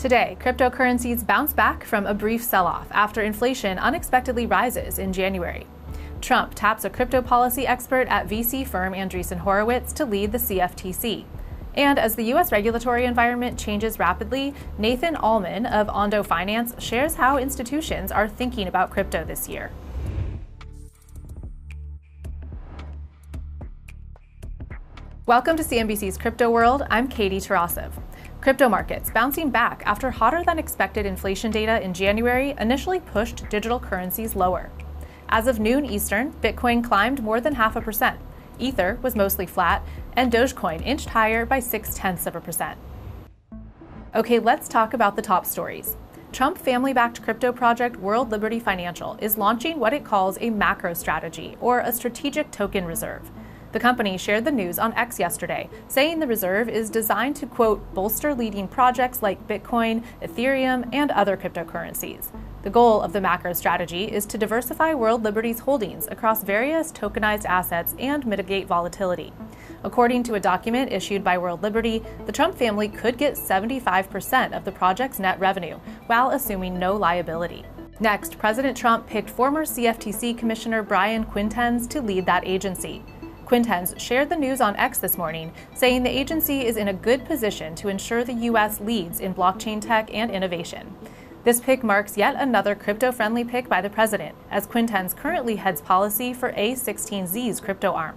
Today, cryptocurrencies bounce back from a brief sell-off after inflation unexpectedly rises in January. Trump taps a crypto policy expert at VC firm Andreessen Horowitz to lead the CFTC. And as the U.S. regulatory environment changes rapidly, Nathan Allman of Ondo Finance shares how institutions are thinking about crypto this year. Welcome to CNBC's Crypto World. I'm Katie Tarasov. Crypto markets bouncing back after hotter than expected inflation data in January initially pushed digital currencies lower. As of noon Eastern, Bitcoin climbed more than 0.5%. Ether was mostly flat, and Dogecoin inched higher by 0.6%. Okay, let's talk about the top stories. Trump family-backed crypto project World Liberty Financial is launching what it calls a macro strategy, or a strategic token reserve. The company shared the news on X yesterday, saying the reserve is designed to, quote, bolster leading projects like Bitcoin, Ethereum, and other cryptocurrencies. The goal of the macro strategy is to diversify World Liberty's holdings across various tokenized assets and mitigate volatility. According to a document issued by World Liberty, the Trump family could get 75% of the project's net revenue, while assuming no liability. Next, President Trump picked former CFTC Commissioner Brian Quintenz to lead that agency. Quintenz shared the news on X this morning, saying the agency is in a good position to ensure the U.S. leads in blockchain tech and innovation. This pick marks yet another crypto-friendly pick by the president, as Quintenz currently heads policy for A16z's crypto arm.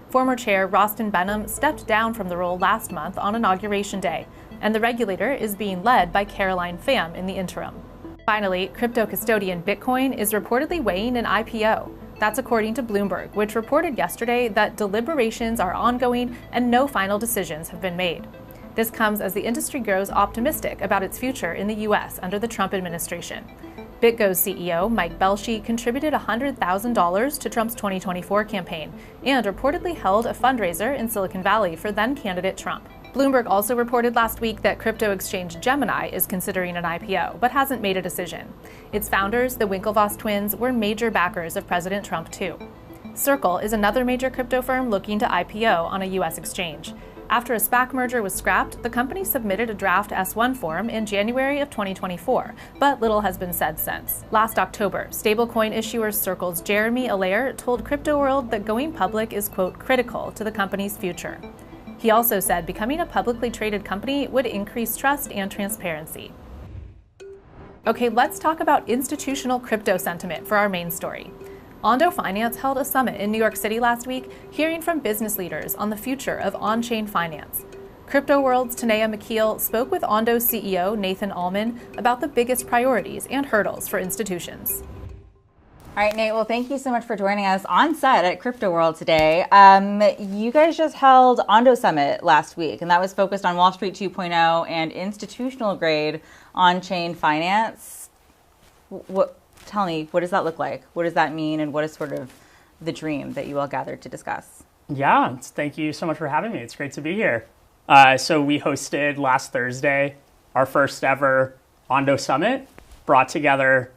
Former chair Rostin Benham stepped down from the role last month on Inauguration Day, and the regulator is being led by Caroline Pham in the interim. Finally, crypto custodian Bitcoin is reportedly weighing an IPO. That's according to Bloomberg, which reported yesterday that deliberations are ongoing and no final decisions have been made. This comes as the industry grows optimistic about its future in the U.S. under the Trump administration. BitGo's CEO, Mike Belshie, contributed $100,000 to Trump's 2024 campaign and reportedly held a fundraiser in Silicon Valley for then-candidate Trump. Bloomberg also reported last week that crypto exchange Gemini is considering an IPO, but hasn't made a decision. Its founders, the Winklevoss twins, were major backers of President Trump, too. Circle is another major crypto firm looking to IPO on a U.S. exchange. After a SPAC merger was scrapped, the company submitted a draft S-1 form in January of 2024, but little has been said since. Last October, stablecoin issuer Circle's Jeremy Allaire told Crypto World that going public is, quote, critical to the company's future. He also said becoming a publicly traded company would increase trust and transparency. Okay, let's talk about institutional crypto sentiment for our main story. Ondo Finance held a summit in New York City last week, hearing from business leaders on the future of on-chain finance. Crypto World's Tanea McKeel spoke with Ondo's CEO Nathan Allman about the biggest priorities and hurdles for institutions. All right, Nate, well, thank you so much for joining us on set at Crypto World today. You guys just held Ondo Summit last week, and that was focused on Wall Street 2.0 and institutional grade on-chain finance. Tell me, what does that look like? What does that mean? And what is sort of the dream that you all gathered to discuss? Yeah, thank you so much for having me. It's great to be here. So we hosted last Thursday our first ever Ondo Summit, brought together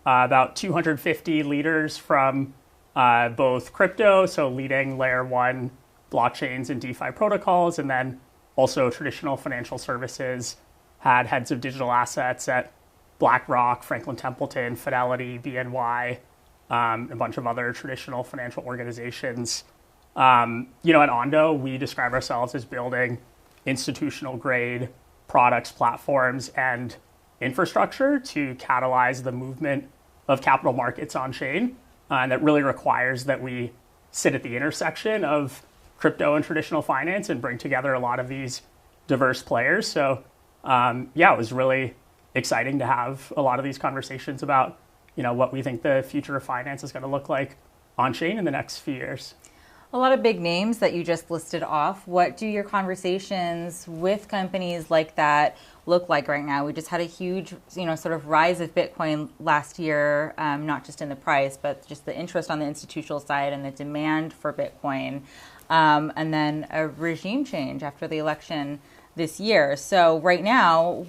about 250 leaders from both crypto, so leading layer one blockchains and DeFi protocols, and then also traditional financial services, had heads of digital assets at BlackRock, Franklin Templeton, Fidelity, BNY, a bunch of other traditional financial organizations. At Ondo, we describe ourselves as building institutional grade products, platforms, and infrastructure to catalyze the movement of capital markets on chain. And that really requires that we sit at the intersection of crypto and traditional finance and bring together a lot of these diverse players. So it was really exciting to have a lot of these conversations about, what we think the future of finance is going to look like on chain in the next few years. A lot of big names that you just listed off. What do your conversations with companies like that look like right now? We just had a huge, sort of rise of Bitcoin last year, not just in the price, but just the interest on the institutional side and the demand for Bitcoin, and then a regime change after the election this year. So right now,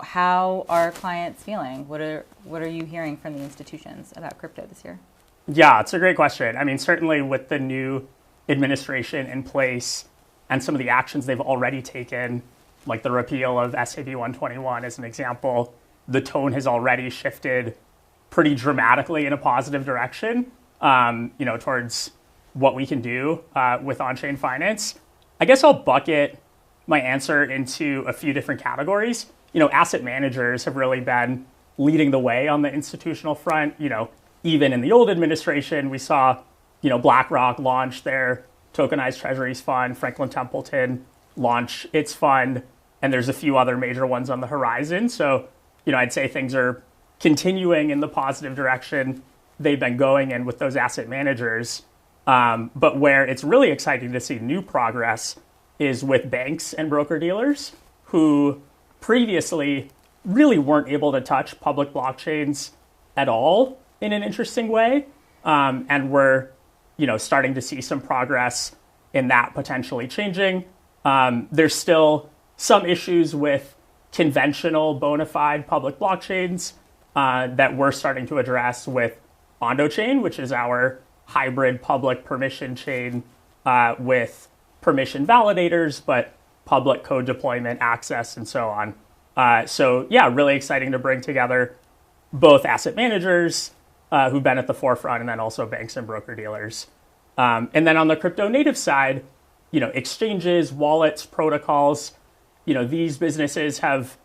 how are clients feeling? What are you hearing from the institutions about crypto this year? Yeah, it's a great question. I mean, certainly with the new administration in place and some of the actions they've already taken like the repeal of SAB 121 as an example, the tone has already shifted pretty dramatically in a positive direction, towards what we can do with on-chain finance. I guess I'll bucket my answer into a few different categories. Asset managers have really been leading the way on the institutional front. Even in the old administration, we saw, BlackRock launch their tokenized treasuries fund, Franklin Templeton launch its fund, and there's a few other major ones on the horizon. So, I'd say things are continuing in the positive direction they've been going in with those asset managers. But where it's really exciting to see new progress is with banks and broker-dealers who previously really weren't able to touch public blockchains at all in an interesting way. And we're, starting to see some progress in that potentially changing. There's still some issues with conventional bona fide public blockchains that we're starting to address with OndoChain, which is our hybrid public permission chain with permission validators, but public code deployment access and so on. Really exciting to bring together both asset managers who've been at the forefront and then also banks and broker dealers. And then on the crypto native side, exchanges, wallets, protocols, these businesses have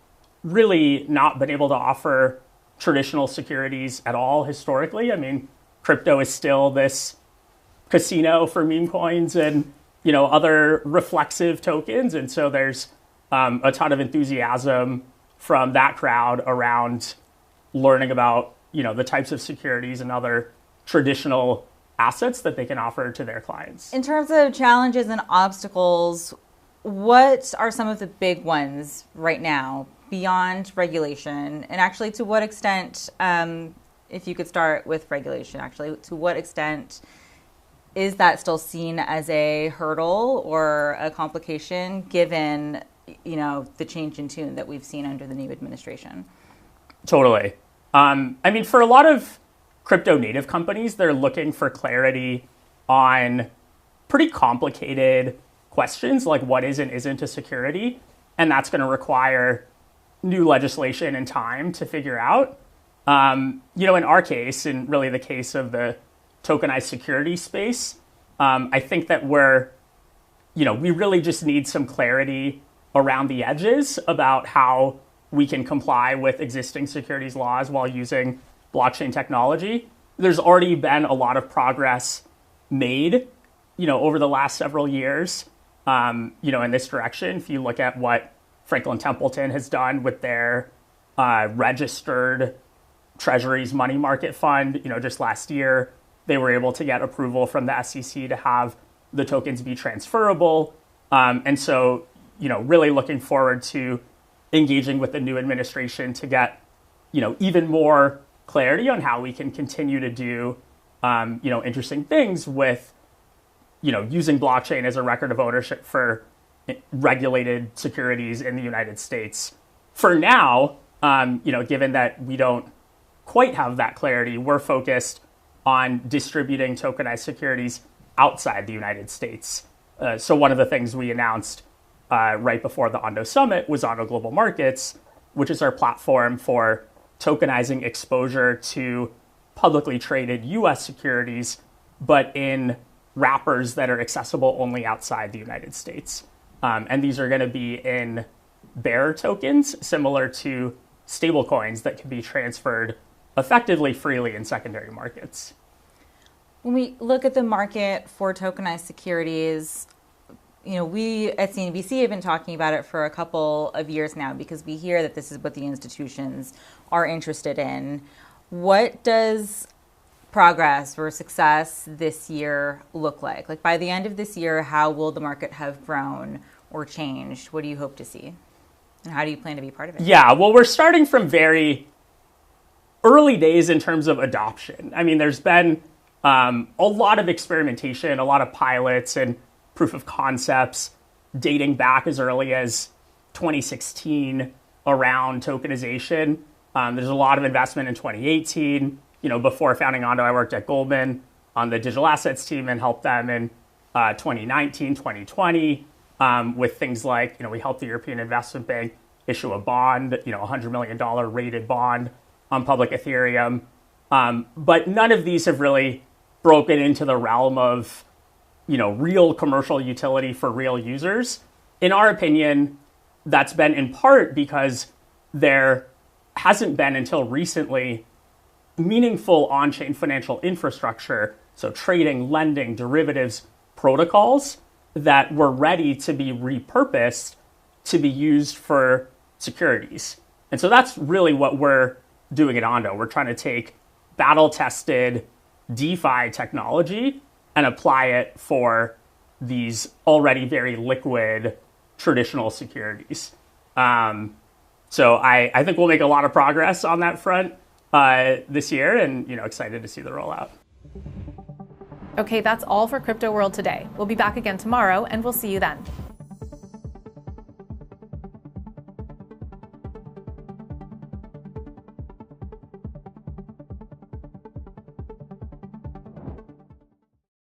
really not been able to offer traditional securities at all historically. I mean, crypto is still this casino for meme coins and, other reflexive tokens. And so there's a ton of enthusiasm from that crowd around learning about, the types of securities and other traditional assets that they can offer to their clients. In terms of challenges and obstacles, what are some of the big ones right now beyond regulation? And actually, to what extent, if you could start with regulation, actually, to what extent is that still seen as a hurdle or a complication given, the change in tune that we've seen under the new administration? Totally. For a lot of crypto native companies, they're looking for clarity on pretty complicated questions like what is and isn't a security. And that's going to require new legislation and time to figure out. In our case, and really the case of the tokenized security space, I think that we really just need some clarity around the edges about how we can comply with existing securities laws while using blockchain technology. There's already been a lot of progress made, over the last several years, in this direction. If you look at what Franklin Templeton has done with their registered Treasuries money market fund, just last year, they were able to get approval from the SEC to have the tokens be transferable. And so, really looking forward to engaging with the new administration to get, even more clarity on how we can continue to do, interesting things with, using blockchain as a record of ownership for regulated securities in the United States. For now, given that we don't quite have that clarity, we're focused on distributing tokenized securities outside the United States. So one of the things we announced right before the Ondo Summit was Ondo Global Markets, which is our platform for tokenizing exposure to publicly traded U.S. securities, but in wrappers that are accessible only outside the United States. And these are going to be in bearer tokens, similar to stablecoins that can be transferred effectively freely in secondary markets. When we look at the market for tokenized securities, we at CNBC have been talking about it for a couple of years now because we hear that this is what the institutions are interested in. What does progress or success this year look like? Like by the end of this year, how will the market have grown or changed? What do you hope to see? And how do you plan to be part of it? Yeah, well, we're starting from very early days in terms of adoption. I mean, there's been a lot of experimentation, a lot of pilots and proof of concepts dating back as early as 2016 around tokenization. There's a lot of investment in 2018. Before founding Ondo, I worked at Goldman on the digital assets team and helped them in 2019, 2020. with things like, we helped the European Investment Bank issue a bond, a $100 million rated bond on public Ethereum. But none of these have really broken into the realm of, real commercial utility for real users. In our opinion, that's been in part because there hasn't been until recently meaningful on-chain financial infrastructure, so trading, lending, derivatives, protocols that were ready to be repurposed to be used for securities. And so that's really what we're doing at Ondo. We're trying to take battle-tested DeFi technology and apply it for these already very liquid traditional securities. So I think we'll make a lot of progress on that front this year, and excited to see the rollout. Okay, that's all for Crypto World today. We'll be back again tomorrow, and we'll see you then.